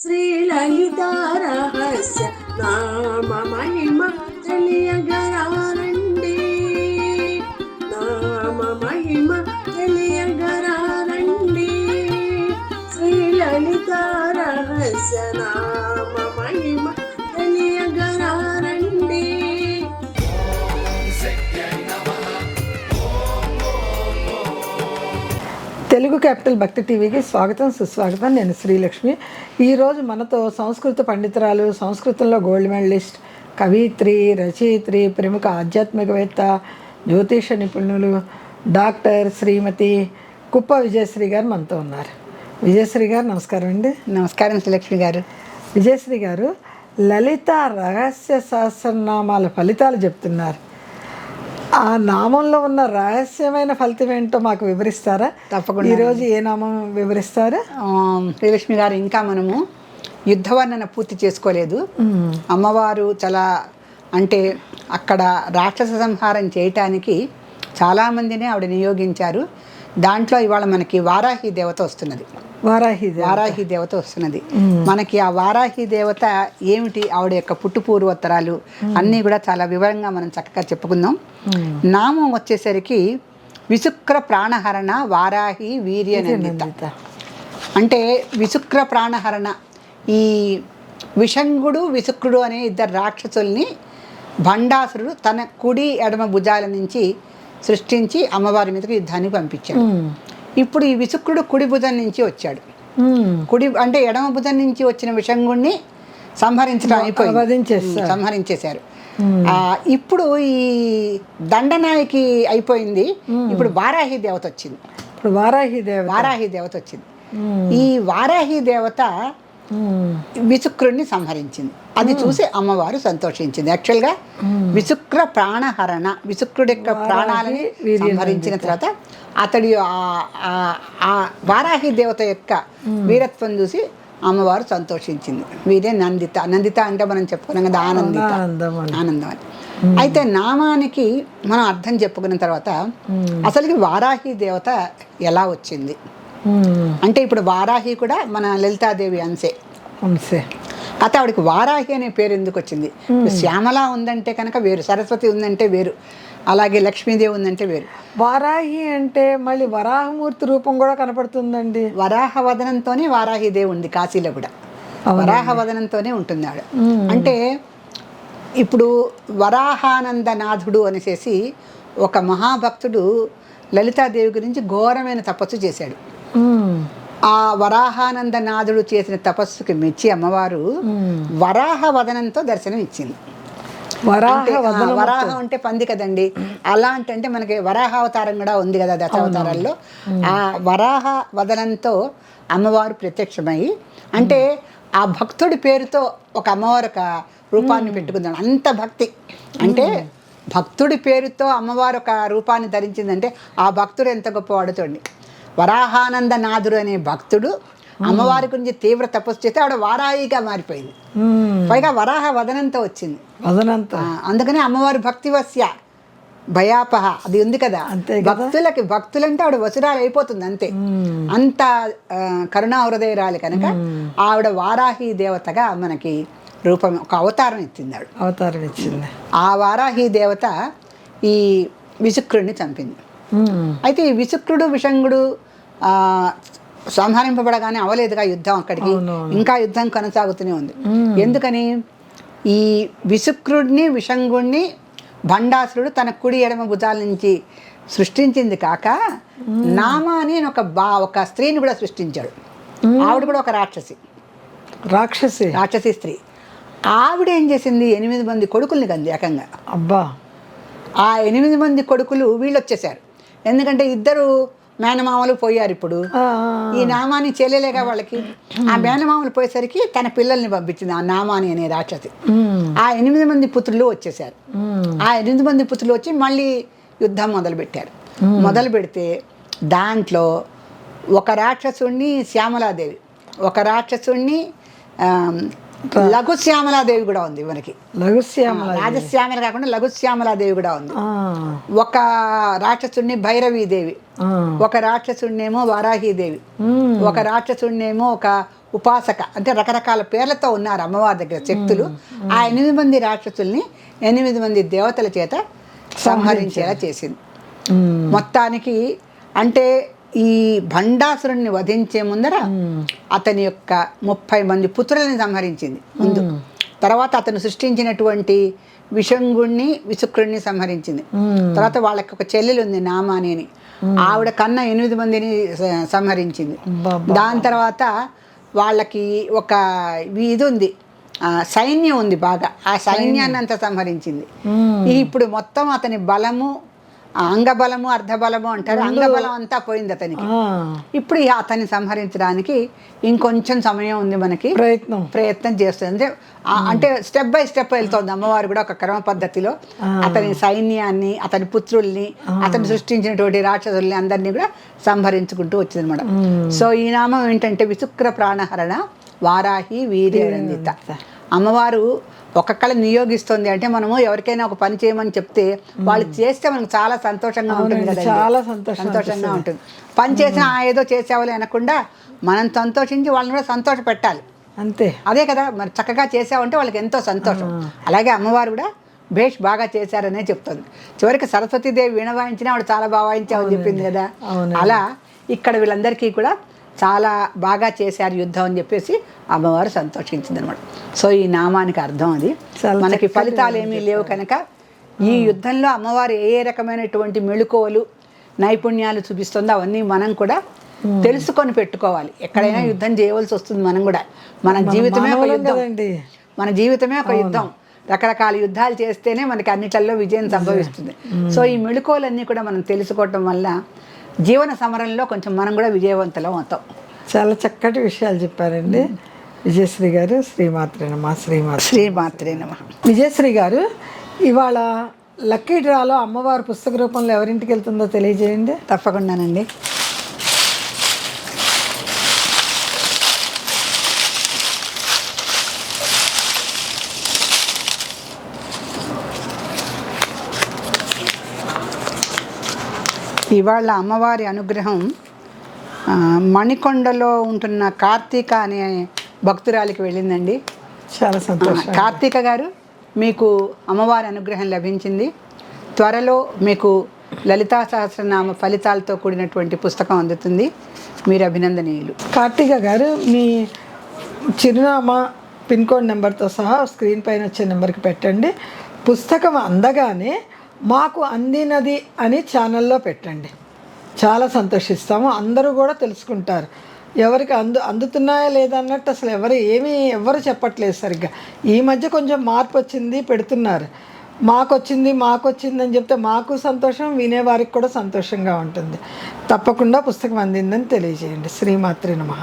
శ్రీలలిత రహస్య నామ మహిమ తెలియగరారండి, నామ మహిమ తెలియగరారండి. శ్రీలలిత రహస్య నామ మహిమ తెలియగరారండి. తెలుగు క్యాపిటల్ భక్తి టీవీకి స్వాగతం సుస్వాగతం. నేను శ్రీలక్ష్మి. ఈరోజు మనతో సంస్కృత పండితురాలు, సంస్కృతంలో గోల్డ్ మెడలిస్ట్, కవిత్రి, రచయిత్రి, ప్రముఖ ఆధ్యాత్మికవేత్త, జ్యోతిష నిపుణులు డాక్టర్ శ్రీమతి కుప్ప విజయశ్రీ గారు మనతో ఉన్నారు. విజయశ్రీ గారు నమస్కారం అండి. నమస్కారం శ్రీలక్ష్మి గారు. విజయశ్రీ గారు లలిత రహస్య సహస్రనామాల ఫలితాలు చెప్తున్నారు. ఆ నామంలో ఉన్న రహస్యమైన ఫలితం ఏంటో మాకు వివరిస్తారా? తప్పకుండా. ఈరోజు ఏ నామం వివరిస్తారా? శ్రీలక్ష్మి గారు, ఇంకా మనము యుద్ధవర్ణన పూర్తి చేసుకోలేదు. అమ్మవారు చాలా అంటే అక్కడ రాక్షస సంహారం చేయటానికి చాలామందిని ఆవిడ నియోగించారు. దాంట్లో ఇవాళ మనకి వారాహి దేవత వస్తున్నది. వారాహి దేవత వస్తున్నది. మనకి ఆ వారాహి దేవత ఏమిటి, ఆవిడ యొక్క పుట్టు పూర్వోత్తరాలు అన్నీ కూడా చాలా వివరంగా మనం చక్కగా చెప్పుకుందాం. నామం వచ్చేసరికి విశుక్ర ప్రాణహరణ వారాహి వీర్య నందిత. అంటే విశుక్ర ప్రాణహరణ, ఈ విషంగుడు విశుక్రుడు అనే ఇద్దరు రాక్షసుల్ని భండాసురుడు తన కుడి ఎడమ భుజాల నుంచి సృష్టించి అమ్మవారి మీదకి యుద్ధానికి పంపించాడు. ఇప్పుడు ఈ విశుక్రుడు కుడి భుజం నుంచి వచ్చాడు. కుడి అంటే ఎడమ భుజం నుంచి వచ్చిన విషంగుణ్ణి సంహరించడం అయిపోయింది, సంహరించేశారు. ఇప్పుడు ఈ దండనాయకి అయిపోయింది. ఇప్పుడు వారాహి దేవత వచ్చింది. వారాహి దేవత వచ్చింది. ఈ వారాహి దేవత విశుక్రుడిని సంహరించింది. అది చూసి అమ్మవారు సంతోషించింది. యాక్చువల్గా విశుక్ర ప్రాణహరణ, విశుక్రుడి యొక్క ప్రాణాలని సంహరించిన తర్వాత అతడి ఆ వారాహి దేవత యొక్క వీరత్వం చూసి అమ్మవారు సంతోషించింది. వీరే నందిత. నందిత అంటే మనం చెప్పుకున్నాం కదా, ఆనందం అని. అయితే నామానికి మనం అర్థం చెప్పుకున్న తర్వాత అసలుకి వారాహి దేవత ఎలా వచ్చింది అంటే, ఇప్పుడు వారాహి కూడా మన లలితాదేవి అంశే. అయితే ఆవిడకి వారాహి అనే పేరు ఎందుకు వచ్చింది? శ్యామల ఉందంటే కనుక వేరు, సరస్వతి ఉందంటే వేరు, అలాగే లక్ష్మీదేవి ఉందంటే వేరు. వారాహి అంటే మళ్ళీ వరాహమూర్తి రూపం కూడా కనపడుతుందండి. వరాహ వదనంతోనే వారాహిదేవి ఉంది కాశీలో కూడా. వరాహ వదనంతోనే ఉంటుంది ఆవిడ. అంటే ఇప్పుడు వరాహానందనాథుడు అనేసి ఒక మహాభక్తుడు లలితాదేవి గురించి ఘోరమైన తపస్సు చేశాడు. ఆ వరాహానందనాథుడు చేసిన తపస్సుకి మెచ్చి అమ్మవారు వరాహ వదనంతో దర్శనం ఇచ్చింది. వరాహం అంటే పంది కదండి, అలాంటి అంటే మనకి వరాహావతారం కూడా ఉంది కదా దశావతారాల్లో. ఆ వరాహ వదనంతో అమ్మవారు ప్రత్యక్షమై, అంటే ఆ భక్తుడి పేరుతో ఒక అమ్మవారు ఒక రూపాన్ని పెట్టుకుందాం. అంత భక్తి అంటే భక్తుడి పేరుతో అమ్మవారు ఒక రూపాన్ని ధరించిందంటే ఆ భక్తుడు ఎంత గొప్పవాడు చూడండి. వరాహానందనాథుడు అనే భక్తుడు అమ్మవారి గురించి తీవ్ర తపస్సు చేస్తే ఆవిడ వారాయిగా మారిపోయింది. పైగా వరాహ వదనంతో వచ్చింది. అందుకని అమ్మవారి భక్తివస్య భయాపహ అది ఉంది కదా. భక్తులంటే ఆవిడ వసురాలు అయిపోతుంది అంతే. అంత కరుణా హృదయరాలు కనుక ఆవిడ వారాహి దేవతగా మనకి రూపం, ఒక అవతారం ఇచ్చింది. ఆ వారాహి దేవత ఈ విశుక్రుడిని చంపింది. అయితే ఈ విశుక్రుడు విషంగుడు సంహరింపబడగానే అవలేదుగా యుద్ధం, అక్కడికి ఇంకా యుద్ధం కొనసాగుతూనే ఉంది. ఎందుకని, ఈ విశుక్రుడిని విషంగుడిని భండాసురుడు తన కుడి ఎడమ భుజాల నుంచి సృష్టించింది కాక నామాని ఒక స్త్రీని కూడా సృష్టించాడు. ఆవిడ కూడా ఒక రాక్షసి స్త్రీ. ఆవిడ ఏం చేసింది, 8 మంది కొడుకుల్ని కంది ఏకంగా. అబ్బా! ఆ 8 మంది కొడుకులు వీళ్ళు వచ్చేసారు. ఎందుకంటే ఇద్దరు మేనమామలు పోయారు. ఇప్పుడు ఈ నామాని చెల్లెలేగా వాళ్ళకి. ఆ మేనమామలు పోయేసరికి తన పిల్లల్ని పంపించింది ఆ నామాని అనే రాక్షసి. ఆ 8 మంది పుత్రులు వచ్చేసారు. ఆ 8 మంది పుత్రులు వచ్చి మళ్ళీ యుద్ధం మొదలు పెడితే దాంట్లో ఒక రాక్షసుణ్ణి శ్యామలాదేవి, ఒక రాక్షసుణ్ణి లఘుశ్యామలాదేవి కూడా ఉంది. మనకి రాజశ్యామల కాకుండా లఘుశ్యామలాదేవి కూడా ఉంది. ఒక రాక్షసుడిని భైరవీదేవి, ఒక రాక్షసుడినేమో వారాహీదేవి, ఒక రాక్షసుడినేమో ఒక ఉపాసక అంటే రకరకాల పేర్లతో ఉన్నారు అమ్మవారి దగ్గర శక్తులు. ఆ 8 మంది రాక్షసుల్ని 8 మంది దేవతల చేత సంహరించేలా చేసింది. మొత్తానికి అంటే ఈ భండాసురుణ్ణి వధించే ముందర అతని యొక్క 30 మంది పుత్రులని సంహరించింది ముందు. తర్వాత అతను సృష్టించినటువంటి విషంగుణ్ణి విశుక్రుణ్ణి సంహరించింది. తర్వాత వాళ్ళకి ఒక చెల్లెలు ఉంది నామాని అని, ఆవిడ కన్నా 8 మందిని సంహరించింది. దాని తర్వాత వాళ్ళకి ఒక ఇది ఉంది, సైన్యం ఉంది బాగా, ఆ సైన్యాన్ని అంతా సంహరించింది. ఇప్పుడు మొత్తం అతని బలము, అంగబలము అర్ధబలము అంటారు, అంగబలం అంతా పోయింది అతనికి. ఇప్పుడు అతన్ని సంహరించడానికి ఇంకొంచెం సమయం ఉంది మనకి, ప్రయత్నం చేస్తుంది. అంటే స్టెప్ బై స్టెప్ వెళ్తోంది అమ్మవారు కూడా ఒక క్రమ పద్ధతిలో. అతని సైన్యాన్ని, అతని పుత్రుల్ని, అతను సృష్టించినటువంటి రాక్షసుల్ని అందరినీ కూడా సంహరించుకుంటూ వచ్చింది అనమాట. సో ఈ నామం ఏంటంటే విశుక్ర ప్రాణహరణ వారాహి వీర్యరంజిత. అమ్మవారు ఒక్కొక్కళ్ళ నియోగిస్తుంది. అంటే మనము ఎవరికైనా ఒక పని చేయమని చెప్తే వాళ్ళు చేస్తే మనకు చాలా సంతోషంగా ఉంటుంది కదా, చాలా సంతోషంగా ఉంటుంది. పని చేసినా ఏదో చేసేవాళ్ళు అనకుండా మనం సంతోషించి వాళ్ళని కూడా సంతోష పెట్టాలి, అంతే. అదే కదా, మరి చక్కగా చేసావంటే వాళ్ళకి ఎంతో సంతోషం. అలాగే అమ్మవారు కూడా భేష్ బాగా చేశారనే చెప్తుంది. చివరికి సరస్వతీదేవి వీణ వాయించినా ఆవిడ చాలా బాగా వాయించామని చెప్పింది కదా. అలా ఇక్కడ వీళ్ళందరికీ కూడా చాలా బాగా చేశారు యుద్ధం అని చెప్పేసి అమ్మవారు సంతోషించింది అనమాట. సో ఈ నామానికి అర్థం అది. మనకి ఫలితాలు ఏమీ లేవు కనుక ఈ యుద్ధంలో అమ్మవారు ఏ రకమైనటువంటి మెళుకువలు నైపుణ్యాలు చూపిస్తుందో అవన్నీ మనం కూడా తెలుసుకొని పెట్టుకోవాలి. ఎక్కడైనా యుద్ధం చేయవలసి వస్తుంది మనం కూడా. మన జీవితమే ఒక యుద్ధం, మన జీవితమే ఒక యుద్ధం. రకరకాల యుద్ధాలు చేస్తేనే మనకి అన్నిట్లలో విజయం సంభవిస్తుంది. సో ఈ మెళుకువలన్నీ కూడా మనం తెలుసుకోవటం వల్ల జీవన సమరంలో కొంచెం మనం కూడా విజయవంతులం అవుతాం. చాలా చక్కటి విషయాలు చెప్పారండి విజయశ్రీ గారు. శ్రీమాత్రే నమః. శ్రీమాత్రే నమః. విజయశ్రీ గారు, ఇవాళ లక్కీ డ్రాలో అమ్మవారి పుస్తక రూపంలో ఎవరింటికి వెళ్తుందో తెలియజేయండి. తప్పకుండానండి. ఇవాళ అమ్మవారి అనుగ్రహం మణికొండలో ఉంటున్న కార్తీక అనే భక్తురాలికి వెళ్ళిందండి. చాలా సంతోషం. కార్తీక గారు, మీకు అమ్మవారి అనుగ్రహం లభించింది. త్వరలో మీకు లలితా సహస్రనామ ఫలితాలతో కూడినటువంటి పుస్తకం అందుతుంది. మీరు అభినందనీయులు. కార్తీక గారు, మీ చిరునామా, పిన్ కోడ్ నెంబర్తో సహా స్క్రీన్ పైన వచ్చే నెంబర్కి పెట్టండి. పుస్తకం అందగానే మాకు అందినది అని ఛానల్లో పెట్టండి. చాలా సంతోషిస్తాము. అందరూ కూడా తెలుసుకుంటారు. ఎవరికి అందుతున్నాయా లేదా అన్నట్టు అసలు ఎవరు చెప్పట్లేదు సరిగ్గా. ఈ మధ్య కొంచెం మార్పు వచ్చింది, పెడుతున్నారు. మాకొచ్చింది అని చెప్తే మాకు సంతోషం, వినేవారికి కూడా సంతోషంగా ఉంటుంది. తప్పకుండా పుస్తకం అందిందని తెలియజేయండి. శ్రీమాత్రే నమః.